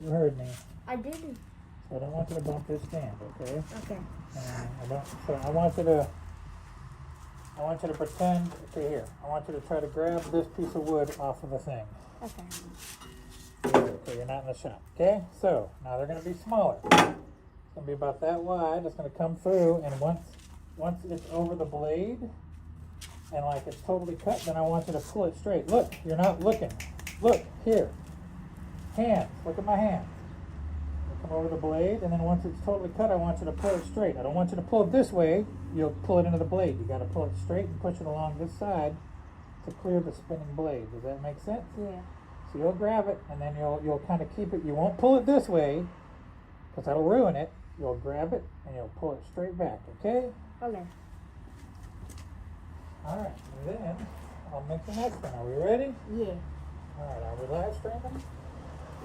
You heard me. I did. So I don't want you to bump this stand, okay? Okay. I want you to pretend. Okay, here. I want you to try to grab this piece of wood off of the thing. Okay. Okay, you're not in the shop. Okay. So now they're going to be smaller. It's going to be about that wide. It's going to come through, and once it's over the blade, and like it's totally cut, then I want you to pull it straight. Look, you're not looking. Look here. Hands. Look at my hands. Come over the blade, and then once it's totally cut, I want you to pull it straight. I don't want you to pull it this way. You'll pull it into the blade. You got to pull it straight and push it along this side to clear the spinning blade. Does that make sense? Yeah. So you'll grab it, and then you'll kind of keep it. You won't pull it this way, because that'll ruin it. You'll grab it, and you'll pull it straight back, okay? Okay. All right, and then I'll make the next one. Are we ready? Yeah. All right, are we live streaming?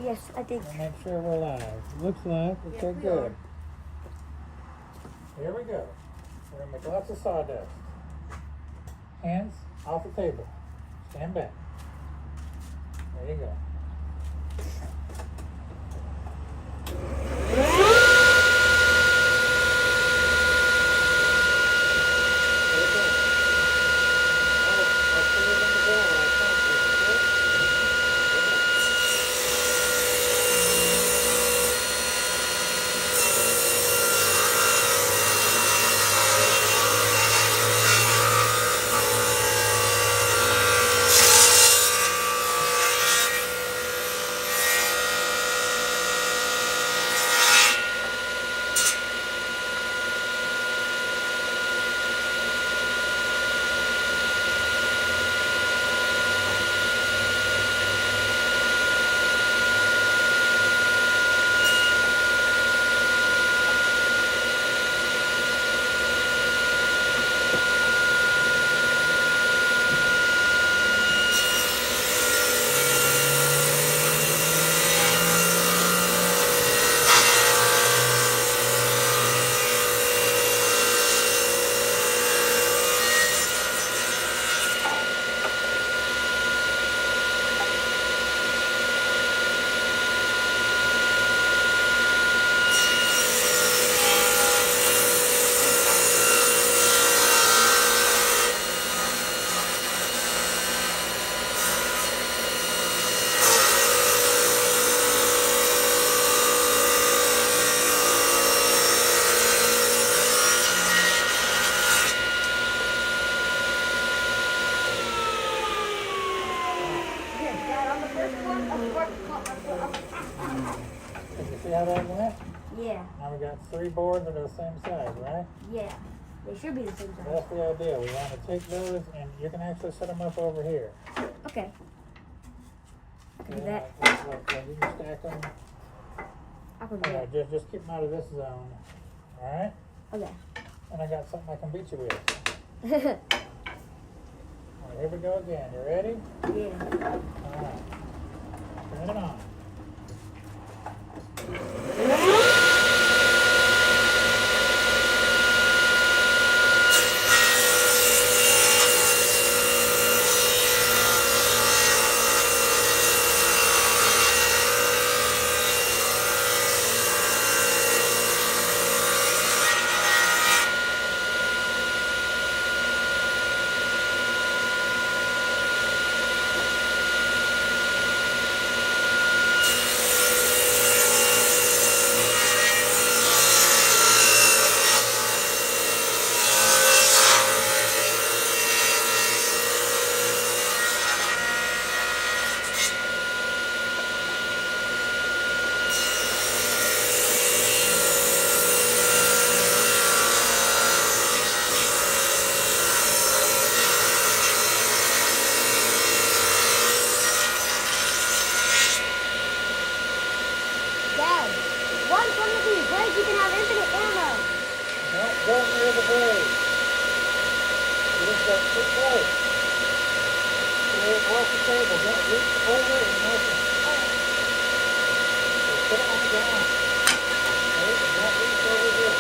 Yes, I think. We'll make sure we're live. Looks like. Okay, we good. are. Here we go. We're going to make lots of sawdust. Hands off the table. Stand back. There you go. Did you see how that went? Yeah. Now we got 3 boards that are the same size, right? Yeah. They should be the same size. That's the idea. We want to take those, and you can actually set them up over here. Okay. I can do Yeah, that. you can stack them. I can do Yeah, that. just keep them out of this zone. All right? Okay. And I got something I can beat you with. All right, here we go again. You ready? Yeah. All right. Turn it on. Dad, once one of these blades, you can have infinite ammo. Don't go near the blade. You just got too close. Stay off the table. Don't reach over and nothing. Just put it on the ground. Okay? Don't reach over here.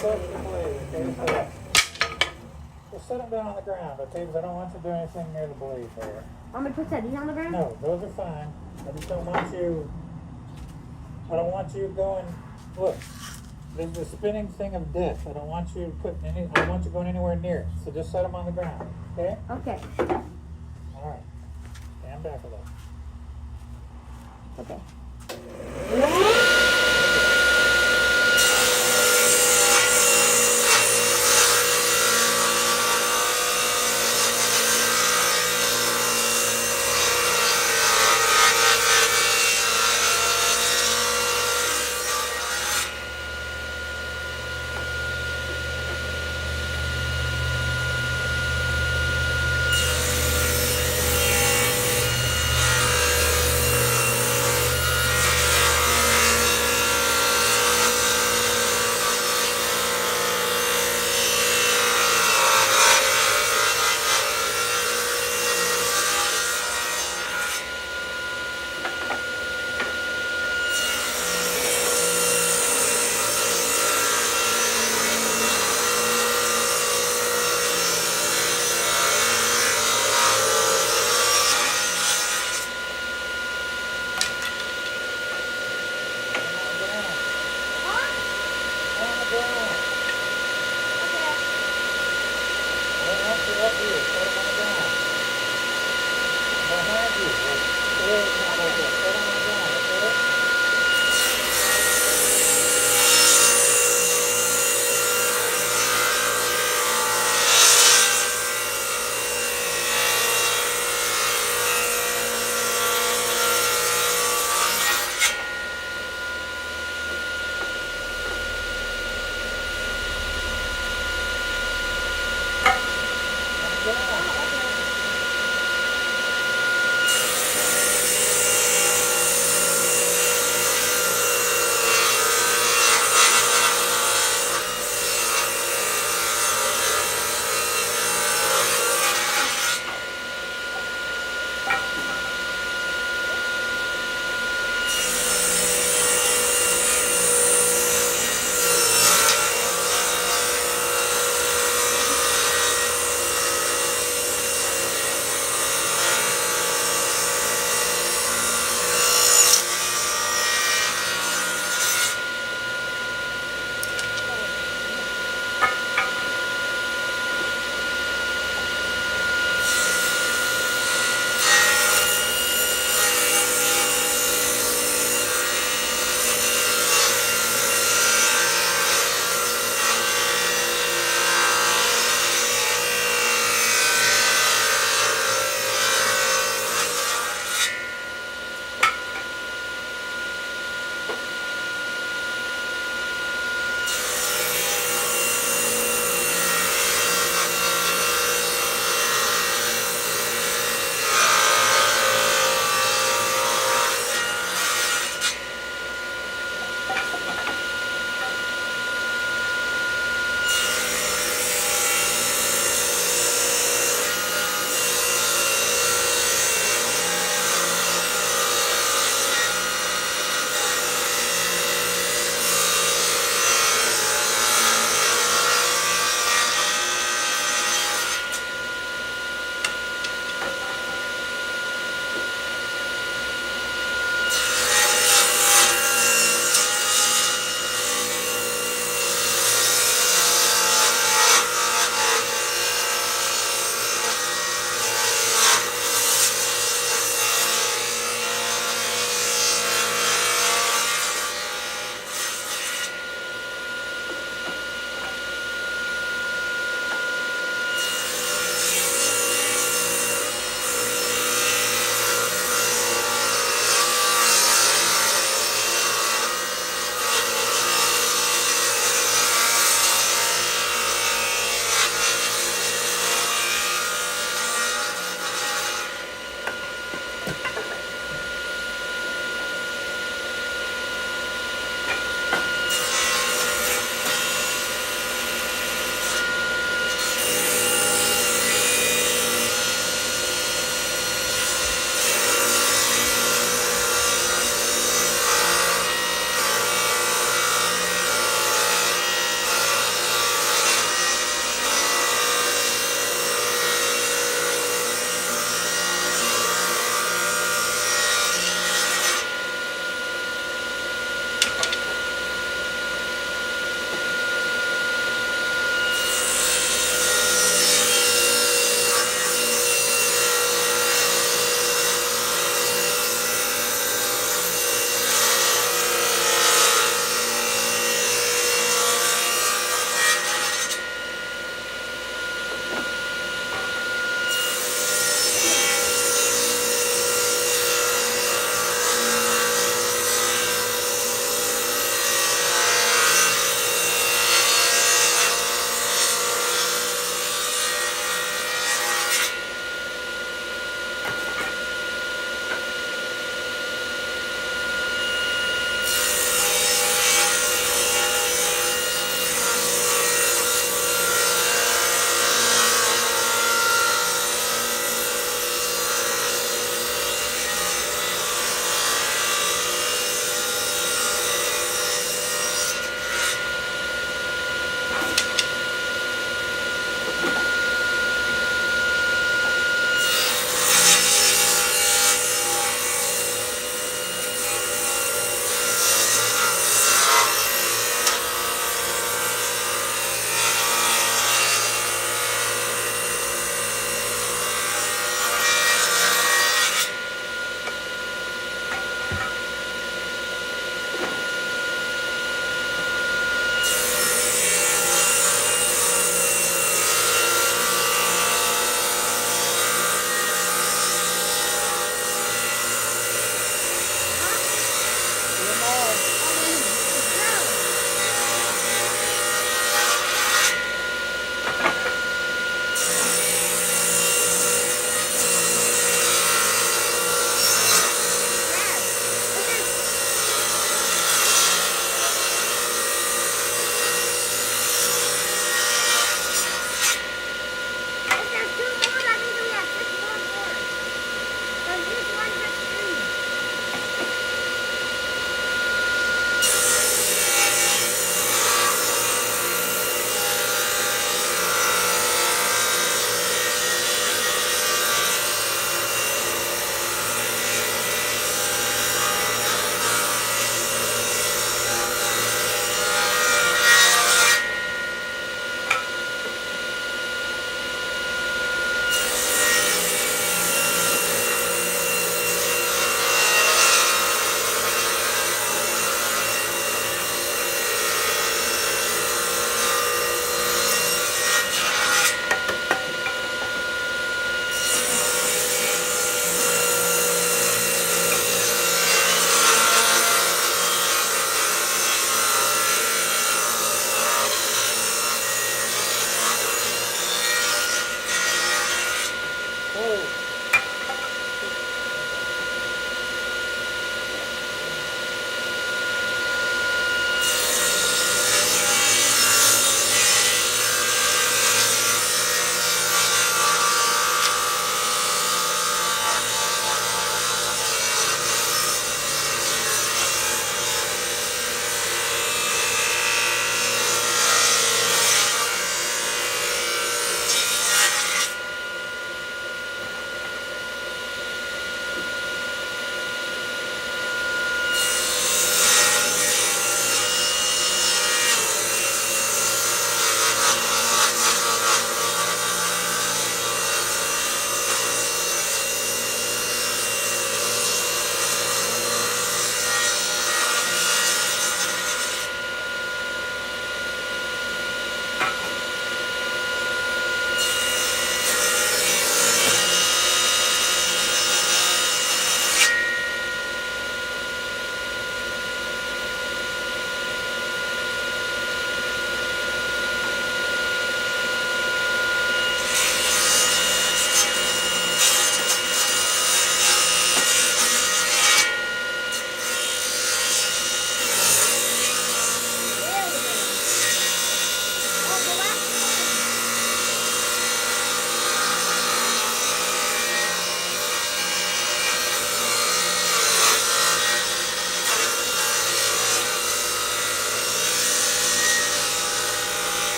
close to the blade, okay? So just set them down on the ground, okay? Because I don't want you to do anything near the blade there. I'm gonna put these on the ground? No, those are fine. I just don't want you, I don't want you going, look, there's the spinning thing of death. I don't want you putting any, I don't want you going anywhere near it. So just set them on the ground, okay? Okay. All right. Stand back a little. Okay.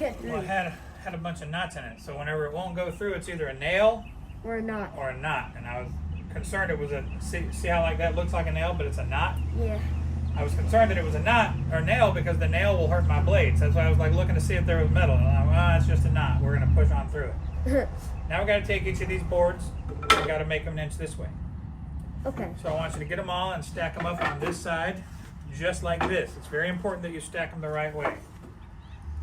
said 3. Well, it had a bunch of knots in it. So whenever it won't go through, it's either a nail Or not. or a knot. And I was concerned it was a, see how like that looks like a nail, but it's a knot? Yeah. I was concerned that it was a knot or nail because the nail will hurt my blades. That's why I was like looking to see if there was metal. And I'm like, it's just a knot. We're going to push on through it. Now we got to take each of these boards. We got to make them an inch this way. Okay. So I want you to get them all and stack them up on this side, just like this. It's very important that you stack them the right way.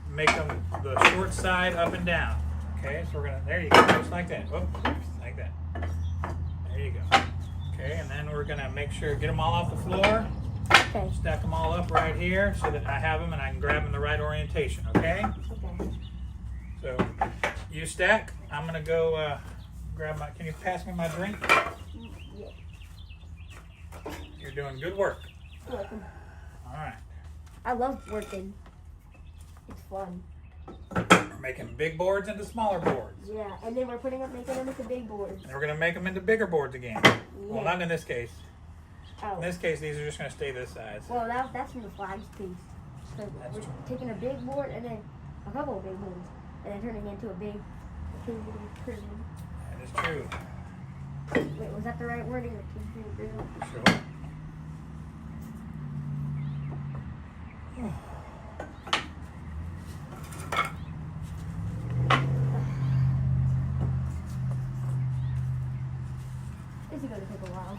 Make them the short side up and down. Okay, so we're gonna, there you go, just like that. Whoop, like that. There you go. Okay, and then we're gonna make sure, get them all off the floor. Okay. Stack them all up right here so that I have them and I can grab them in the right orientation, okay? Okay. So, you stack. I'm gonna go grab my, can you pass me my drink? Yeah. You're doing good work. You're welcome. All right. I love working. It's fun. We're making big boards into smaller boards. Yeah, and then we're making them into big boards. And we're gonna make them into bigger boards again. Yeah. Well, not in this case. Oh. In this case, these are just gonna stay this size. Well, that's from the flags piece. So That's we're true. taking a big board and then a couple of big boards and then turning it into a big prison. That is true. Wait, was that the right wording? Or prison? Sure. This is gonna take a while.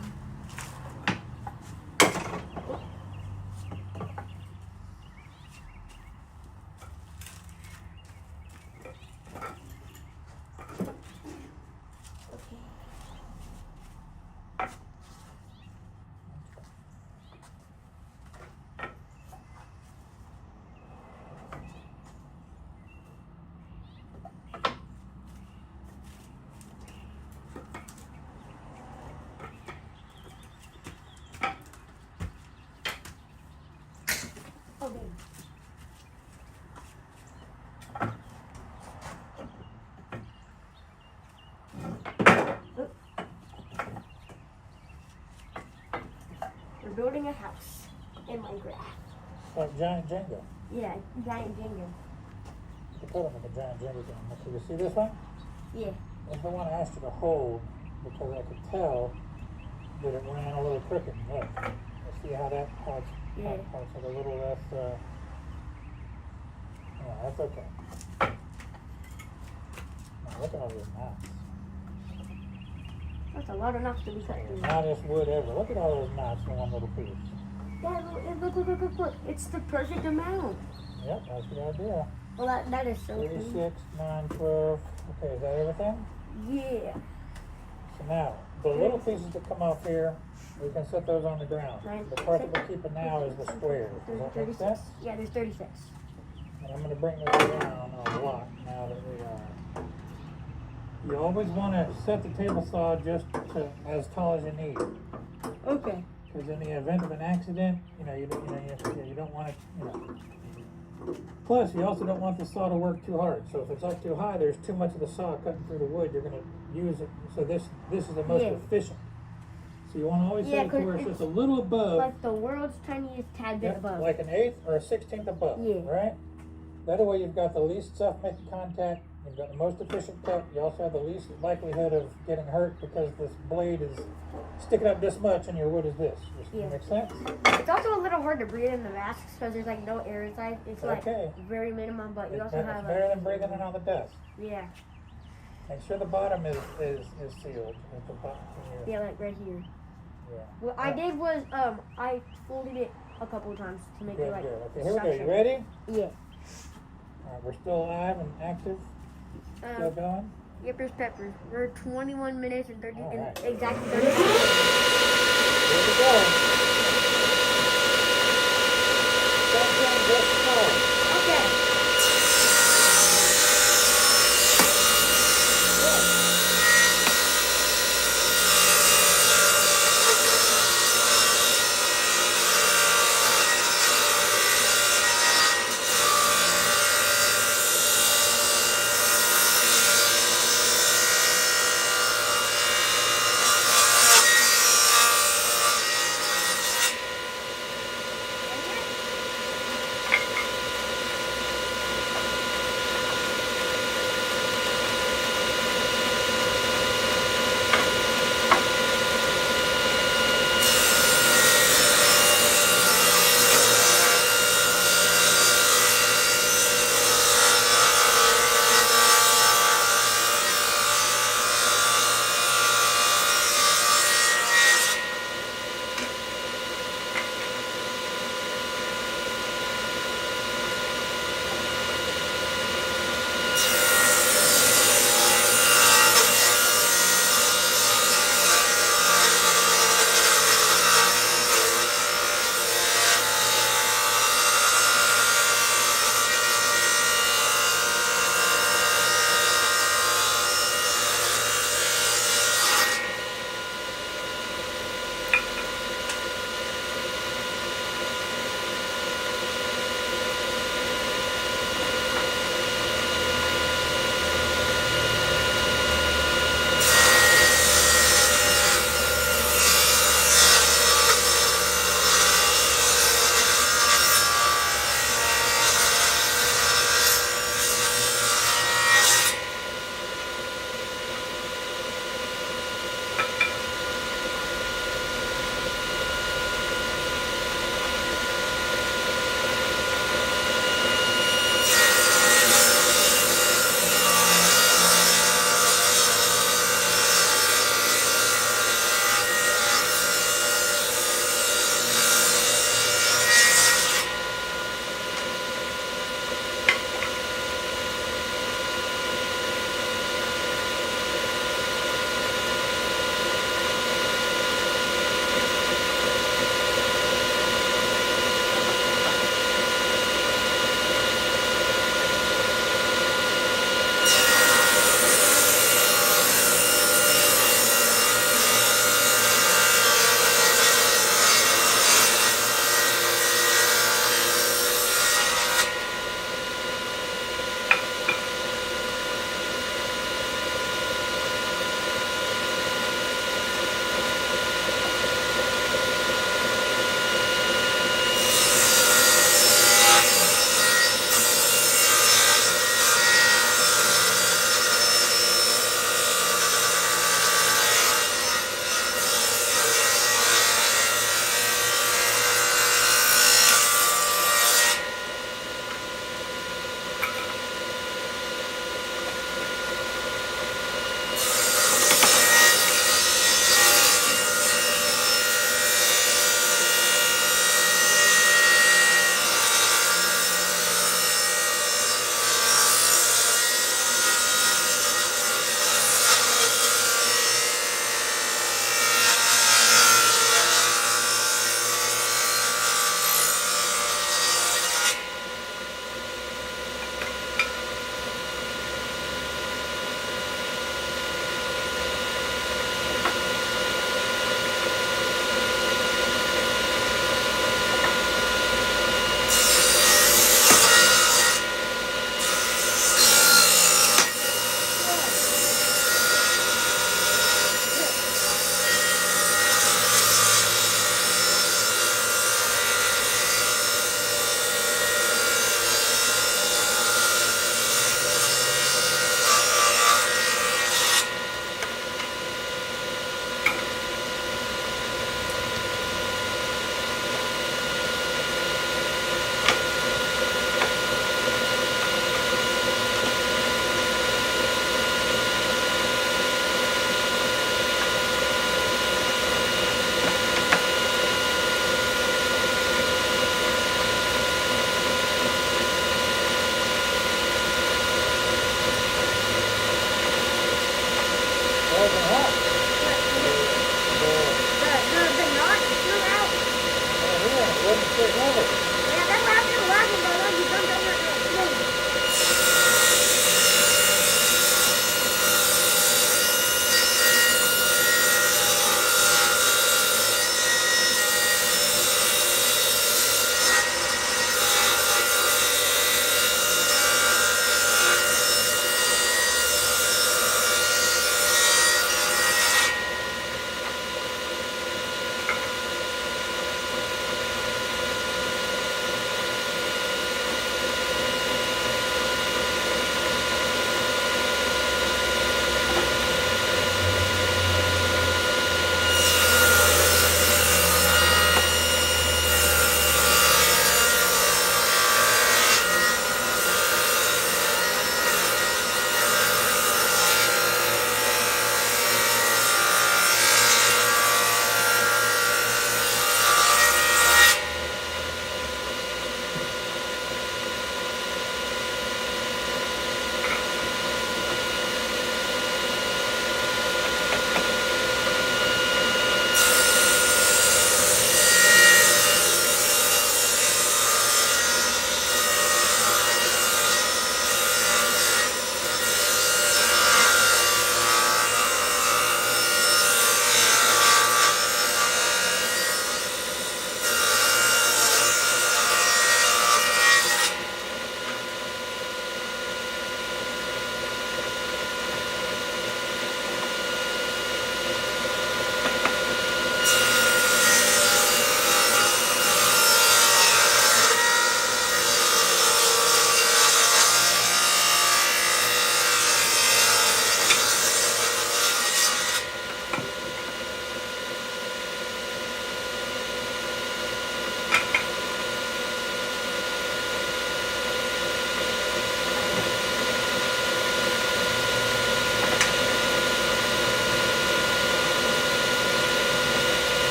Okay. We're building a house in Minecraft. Like giant Jenga. Yeah, giant Jenga. You put them in the giant Jenga game. Okay, you see this one? Yeah. That's the one I asked you to hold because I could tell that it ran a little crooked. Look, you see how that, how it's, Yeah. how it's like a little less, yeah, that's okay. Now look at all those knots. That's a lot of knots to be cut through. Knottest wood ever. Look at all those knots in one little piece. Yeah, look. It's the perfect amount. Yep, that's the idea. Well, that is so cool. 36, 9, 12. Okay, is that everything? Yeah. So now, the little pieces that come off here, we can set those on the ground. Right. The part that we're keeping now is the squares. Does that make 36. sense? Yeah, there's 36. And I'm going to bring this down a lot now that we are. You always want to set the table saw just to as tall as you need. Okay. Because in the event of an accident, you don't want it, Plus, you also don't want the saw to work too hard. So if it's up too high, there's too much of the saw cutting through the wood. You're going to use it. So this is the most efficient. So you want to always set it to where it's just a little above. Like the world's tiniest tad bit above. Like an 1/8 or a 1/16 above. Yeah. Right? That way you've got the least stuff making contact. You've got the most efficient cut. You also have the least likelihood of getting hurt because this blade is sticking up this much and your wood is this. Does that make sense? It's also a little hard to breathe in the masks because there's like no air inside. It's like very minimum, but you also have. It's better than breathing in all the dust. Yeah. Make sure the bottom is sealed. At the bottom here. Yeah, like right here. Yeah. What I did was I folded it a couple of times to make it like. Good. Okay, here we go. You ready? Yeah. All right, we're still alive and active. Still going? Yippers peppers. We're 21 minutes and 30 All right. exactly 30 seconds. Here we go. Something just small. Okay.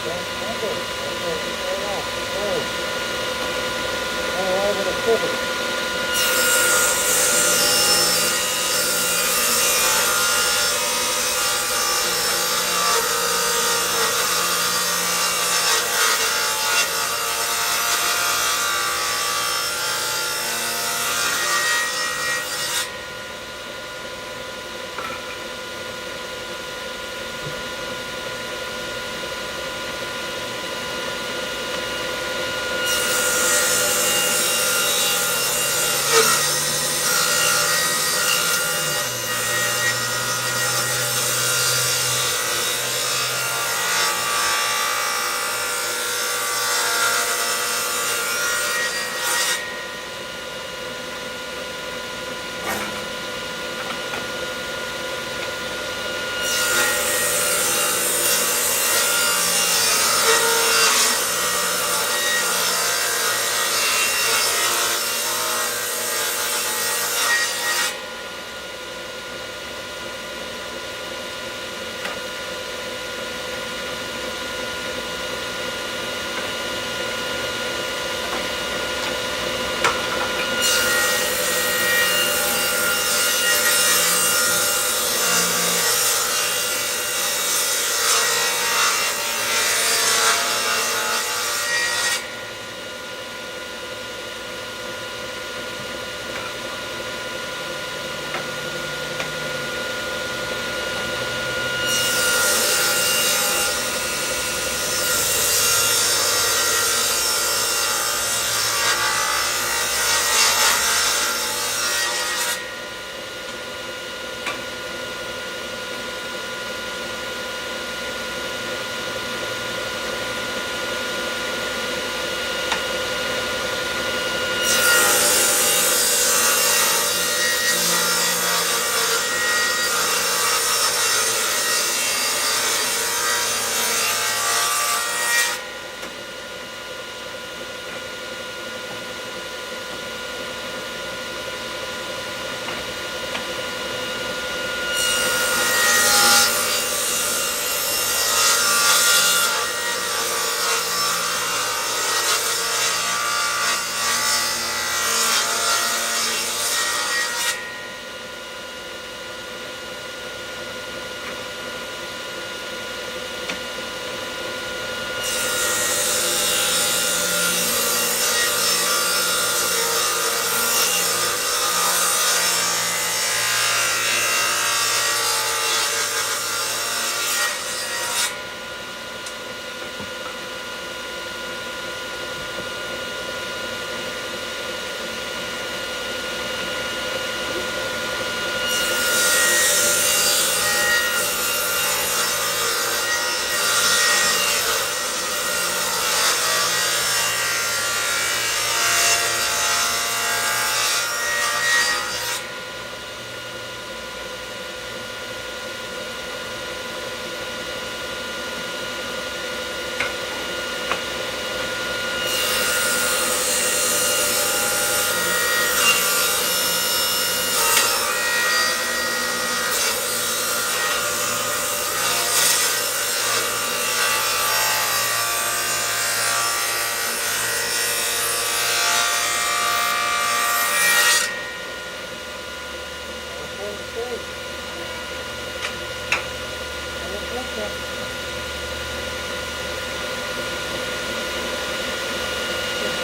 angle. Okay, straight up. Go. All over the pivot.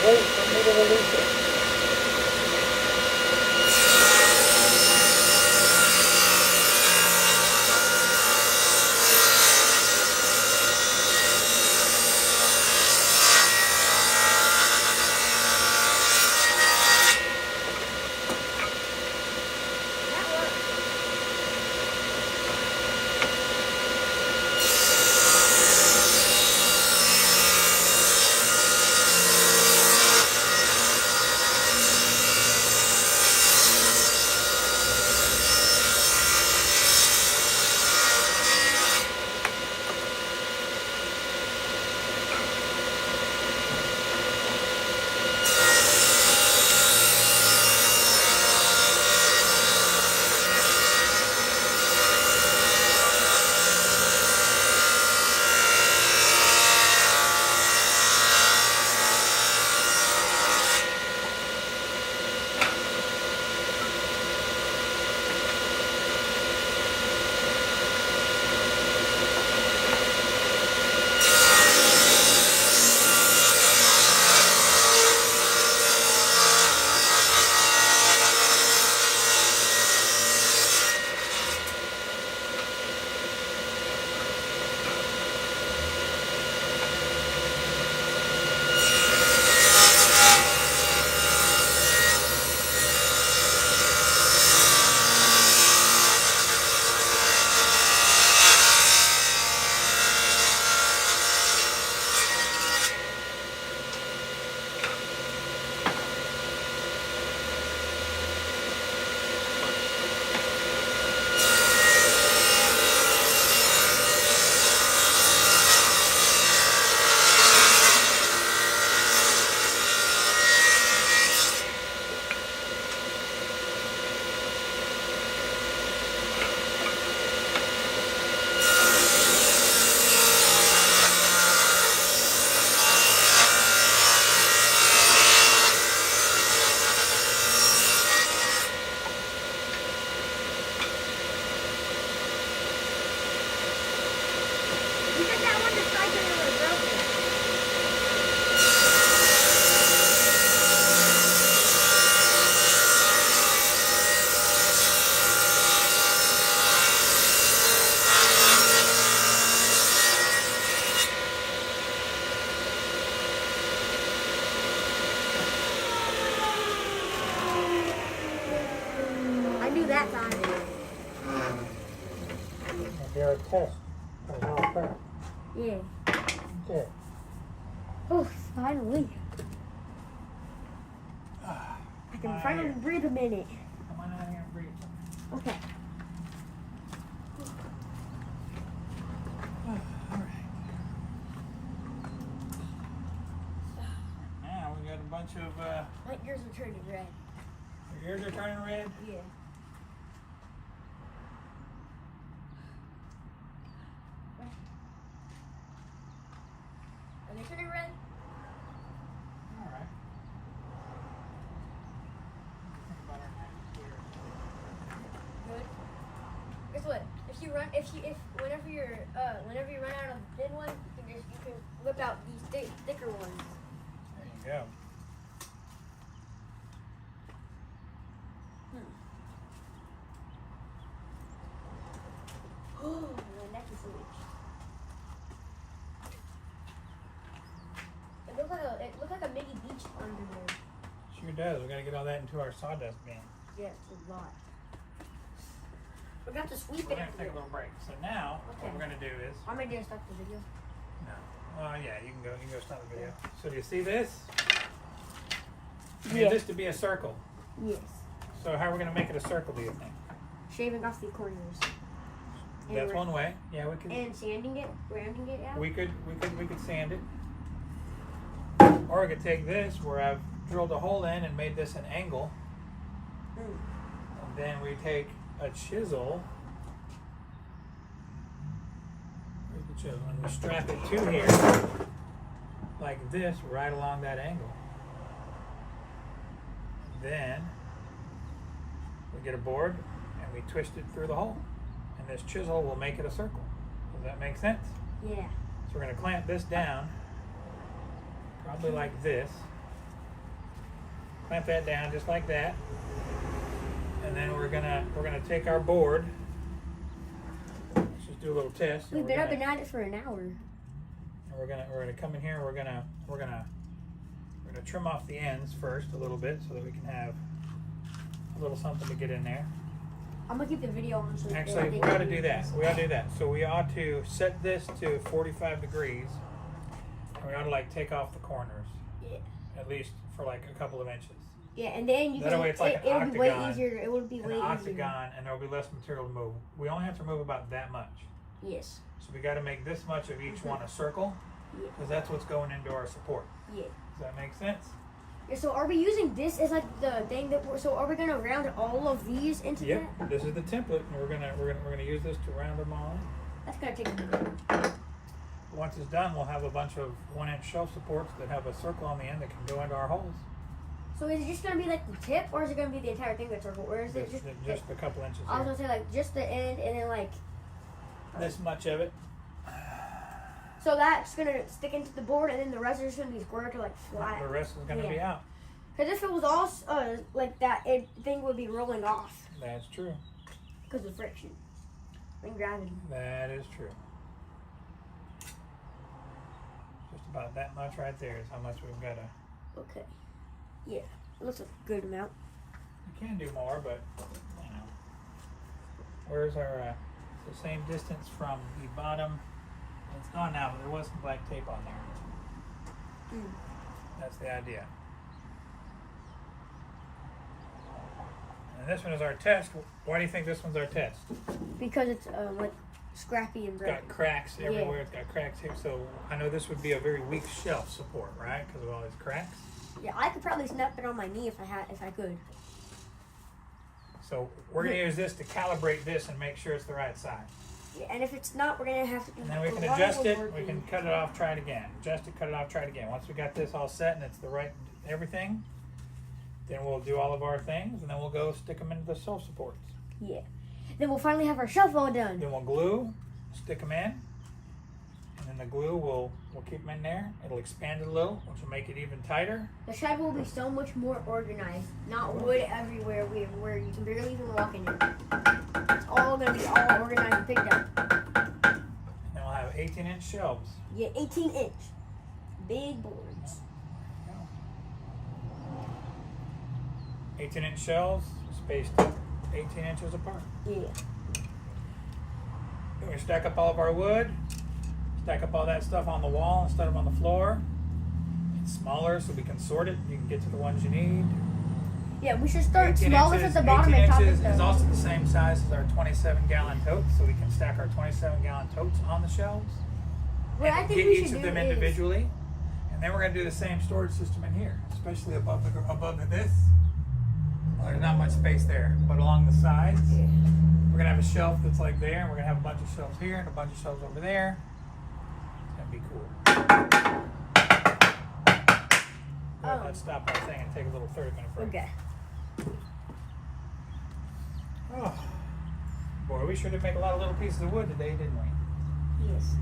Wait for me to release it. test. It was all crap. Yeah. Okay. Oh, finally. Ah, I can finally breathe a minute. come on out here and breathe. Okay. All right. Now we got a bunch of. My ears are turning red. Your ears are turning red. Yeah. Are they turning red? All right. Think about our next here. Good. Guess what? Whenever you run out of thin ones, you can whip out these thicker ones. There you go. Oh, my neck is itched. It looks like a mini beach under there. Sure does. We got to get all that into our sawdust bin. Yeah, it's a lot. We're gonna have to sweep We're it. going to take a little break. So now, what we're going to do is. I'm gonna stop the video. No. Yeah, you can go stop the video. So do you see this? I Yeah. need this to be a circle. Yes. So how are we going to make it a circle, do you think? Shaving off the corners. That's one way. Yeah, we could. And sanding it, rounding it out. We could sand it. Or we could take this where I've drilled a hole in and made this an angle. And then we take a chisel. Where's the chisel? And we strap it to here like this right along that angle. Then we get a board and we twist it through the hole. And this chisel will make it a circle. Does that make sense? Yeah. So we're going to clamp this down, probably like this. Clamp that down just like that. And then we're gonna take our board. Let's just do a little test. We've been up and at it for an hour. And we're gonna come in here and we're gonna trim off the ends first a little bit so that we can have a little something to get in there. I'm gonna keep the video on. So Actually, we ought to do that. We ought to do that. So we ought to set this to 45 degrees. And we ought to like take off the corners. Yeah. At least for like a couple of inches. Yeah, and then you That can. way it's like an it'll be way octagon. easier. It would be An way octagon, easier. and there will be less material to move. We only have to move about that much. Yes. So we got to make this much of each one a circle, Yeah. because that's what's going into our support. Yeah. Does that make sense? Yeah. So are we using this as like the thing that? So are we gonna round all of these into Yep. that? This is the template, and we're gonna use this to round them all. That's gonna take a minute. Once it's done, we'll have a bunch of 1-inch shelf supports that have a circle on the end that can go into our holes. So is it just gonna be like the tip, or is it gonna be the entire thing that's circle, or is it just a couple inches. I was Here. gonna say like just the end, and then like. This much of it. So that's gonna stick into the board, and then the rest is just gonna be square to like flat. The rest is gonna be out. Because if it was all like that, thing would be rolling off That's true. because of friction and gravity. That is true. Just about that much right there is how much we've got to. Okay. Yeah, it looks like a good amount. You can do more, but you know. Where's our? It's the same distance from the bottom. It's gone now, but there was some black tape on there. That's the idea. And this one is our test. Why do you think this one's our test? Because it's like scrappy and It's broken. got cracks everywhere. It's got cracks here. So I know this would be a very weak shelf support, right? Because of all these cracks. Yeah, I could probably snap it on my knee if I could. So we're going to use this to calibrate this and make sure it's the right size. Yeah, and if it's not, we're gonna have to. And then we can adjust it. We can cut it off, try it again. Adjust it, cut it off, try it again. Once we got this all set and it's the right everything, then we'll do all of our things, and then we'll go stick them into the shelf supports. Yeah. Then we'll finally have our shelf all done. Then we'll glue, stick them in, and then the glue will keep them in there. It'll expand it a little, which will make it even tighter. The shed will be so much more organized. Not wood everywhere where you can barely even walk in it. It's all gonna be all organized and picked up. And then we'll have 18-inch shelves. Yeah, 18-inch. Big boards. 18-inch shelves, spaced 18 inches apart. Yeah. We stack up all of our wood, stack up all that stuff on the wall instead of on the floor. It's smaller so we can sort it. You can get to the ones you need. Yeah, we should start 18 smallest inches, at the bottom 18 and top inches at is the also the same size as our 27-gallon totes, so we can stack our 27-gallon totes on the shelves. What I And think get we each should of do them is individually. And then we're going to do the same storage system in here, especially above this. Well, there's not much space there, but along the sides, we're going to have a shelf that's like there, and we're going to have a bunch of shelves here and a bunch of shelves over there. It's going to be cool. Let's stop our thing and take a little 30-minute break. Okay. Oh, boy, we sure did make a lot of little pieces of wood today, didn't we? Yes.